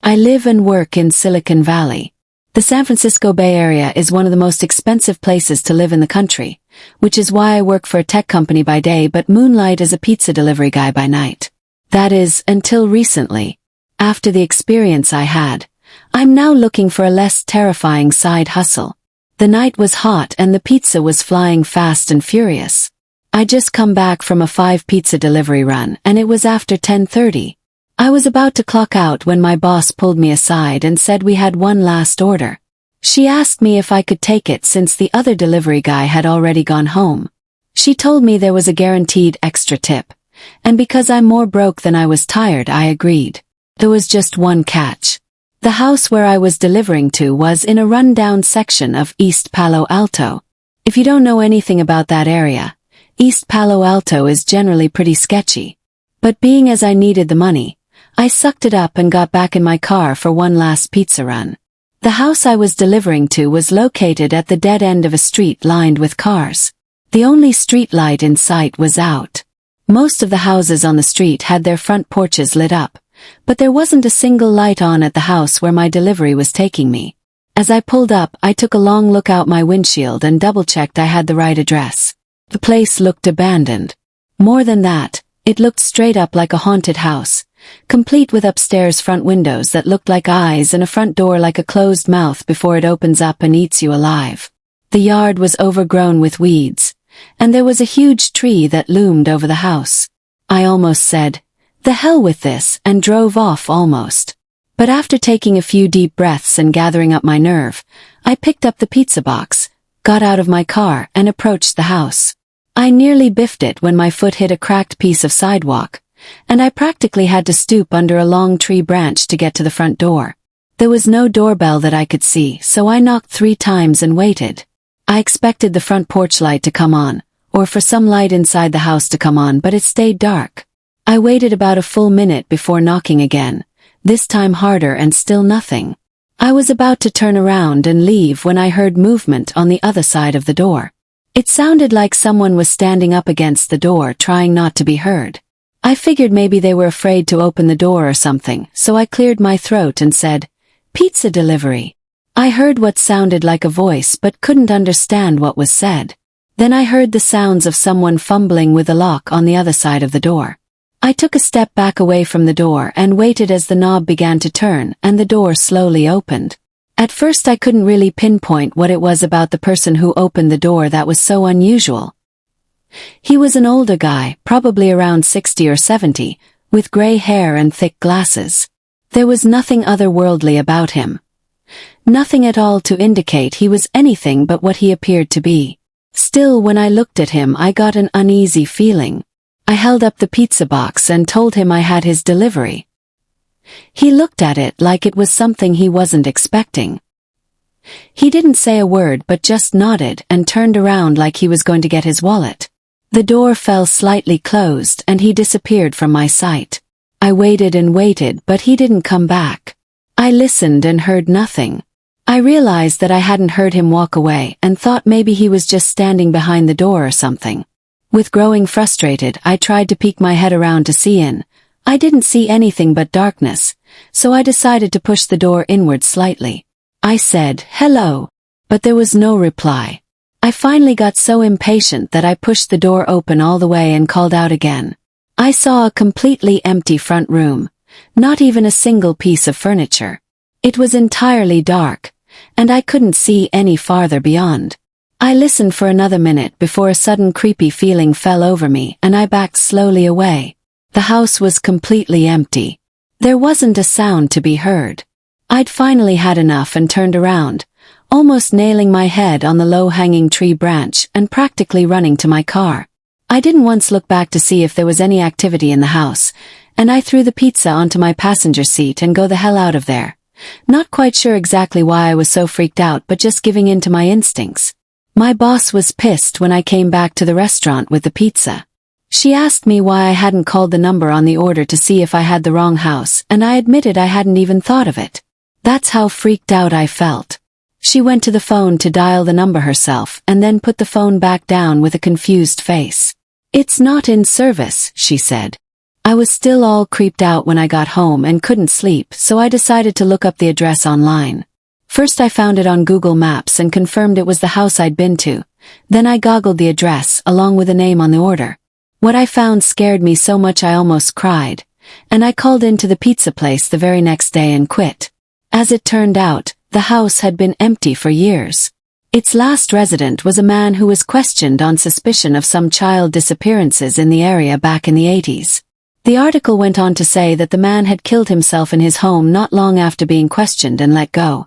I live and work in Silicon Valley. The San Francisco Bay Area is one of the most expensive places to live in the country, which is why I work for a tech company by day but moonlight as a pizza delivery guy by night. That is, until recently. After the experience I had, I'm now looking for a less terrifying side hustle. The night was hot and the pizza was flying fast and furious. I just come back from a 5-pizza delivery run and it was after 10:30. I was about to clock out when my boss pulled me aside and said we had one last order. She asked me if I could take it since the other delivery guy had already gone home. She told me there was a guaranteed extra tip, and because I'm more broke than I was tired, I agreed. There was just one catch. The house where I was delivering to was in a run-down section of East Palo Alto. If you don't know anything about that area, East Palo Alto is generally pretty sketchy. But being as I needed the money, I sucked it up and got back in my car for one last pizza run. The house I was delivering to was located at the dead end of a street lined with cars. The only street light in sight was out. Most of the houses on the street had their front porches lit up, but there wasn't a single light on at the house where my delivery was taking me. As I pulled up, I took a long look out my windshield and double-checked I had the right address. The place looked abandoned. More than that, it looked straight up like a haunted house, complete with upstairs front windows that looked like eyes and a front door like a closed mouth before it opens up and eats you alive. The yard was overgrown with weeds, and there was a huge tree that loomed over the house. I almost said, "The hell with this," and drove off almost. But after taking a few deep breaths and gathering up my nerve, I picked up the pizza box, got out of my car, and approached the house. I nearly biffed it when my foot hit a cracked piece of sidewalk, and I practically had to stoop under a long tree branch to get to the front door. There was no doorbell that I could see, so I knocked 3 times and waited. I expected the front porch light to come on, or for some light inside the house to come on, but it stayed dark. I waited about a full minute before knocking again, this time harder and still nothing. I was about to turn around and leave when I heard movement on the other side of the door. It sounded like someone was standing up against the door trying not to be heard. I figured maybe they were afraid to open the door or something, so I cleared my throat and said, "Pizza delivery." I heard what sounded like a voice but couldn't understand what was said. Then I heard the sounds of someone fumbling with the lock on the other side of the door. I took a step back away from the door and waited as the knob began to turn and the door slowly opened. At first I couldn't really pinpoint what it was about the person who opened the door that was so unusual. He was an older guy, probably around 60 or 70, with gray hair and thick glasses. There was nothing otherworldly about him. Nothing at all to indicate he was anything but what he appeared to be. Still, when I looked at him, I got an uneasy feeling. I held up the pizza box and told him I had his delivery. He looked at it like it was something he wasn't expecting. He didn't say a word but just nodded and turned around like he was going to get his wallet. The door fell slightly closed and he disappeared from my sight. I waited and waited, but he didn't come back. I listened and heard nothing. I realized that I hadn't heard him walk away and thought maybe he was just standing behind the door or something. With growing frustrated, I tried to peek my head around to see in. I didn't see anything but darkness, so I decided to push the door inward slightly. I said, "Hello," but there was no reply. I finally got so impatient that I pushed the door open all the way and called out again. I saw a completely empty front room, not even a single piece of furniture. It was entirely dark, and I couldn't see any farther beyond. I listened for another minute before a sudden creepy feeling fell over me and I backed slowly away. The house was completely empty. There wasn't a sound to be heard. I'd finally had enough and turned around, almost nailing my head on the low-hanging tree branch and practically running to my car. I didn't once look back to see if there was any activity in the house, and I threw the pizza onto my passenger seat and go the hell out of there. Not quite sure exactly why I was so freaked out, but just giving in to my instincts. My boss was pissed when I came back to the restaurant with the pizza. She asked me why I hadn't called the number on the order to see if I had the wrong house, and I admitted I hadn't even thought of it. That's how freaked out I felt. She went to the phone to dial the number herself and then put the phone back down with a confused face. "It's not in service," she said. I was still all creeped out when I got home and couldn't sleep, so I decided to look up the address online. First I found it on Google Maps and confirmed it was the house I'd been to. Then I googled the address along with the name on the order. What I found scared me so much I almost cried, and I called into the pizza place the very next day and quit. As it turned out, the house had been empty for years. Its last resident was a man who was questioned on suspicion of some child disappearances in the area back in the 80s. The article went on to say that the man had killed himself in his home not long after being questioned and let go.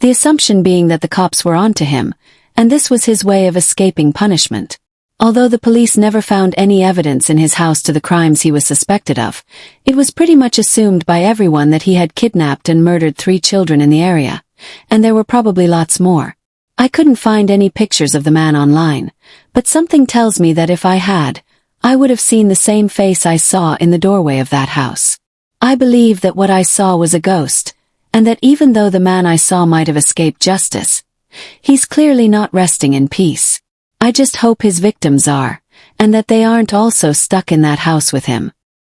The assumption being that the cops were onto him, and this was his way of escaping punishment. Although the police never found any evidence in his house to the crimes he was suspected of, it was pretty much assumed by everyone that he had kidnapped and murdered 3 children in the area, and there were probably lots more. I couldn't find any pictures of the man online, but something tells me that if I had, I would have seen the same face I saw in the doorway of that house. I believe that what I saw was a ghost, and that even though the man I saw might have escaped justice, he's clearly not resting in peace. I just hope his victims are, and that they aren't also stuck in that house with him.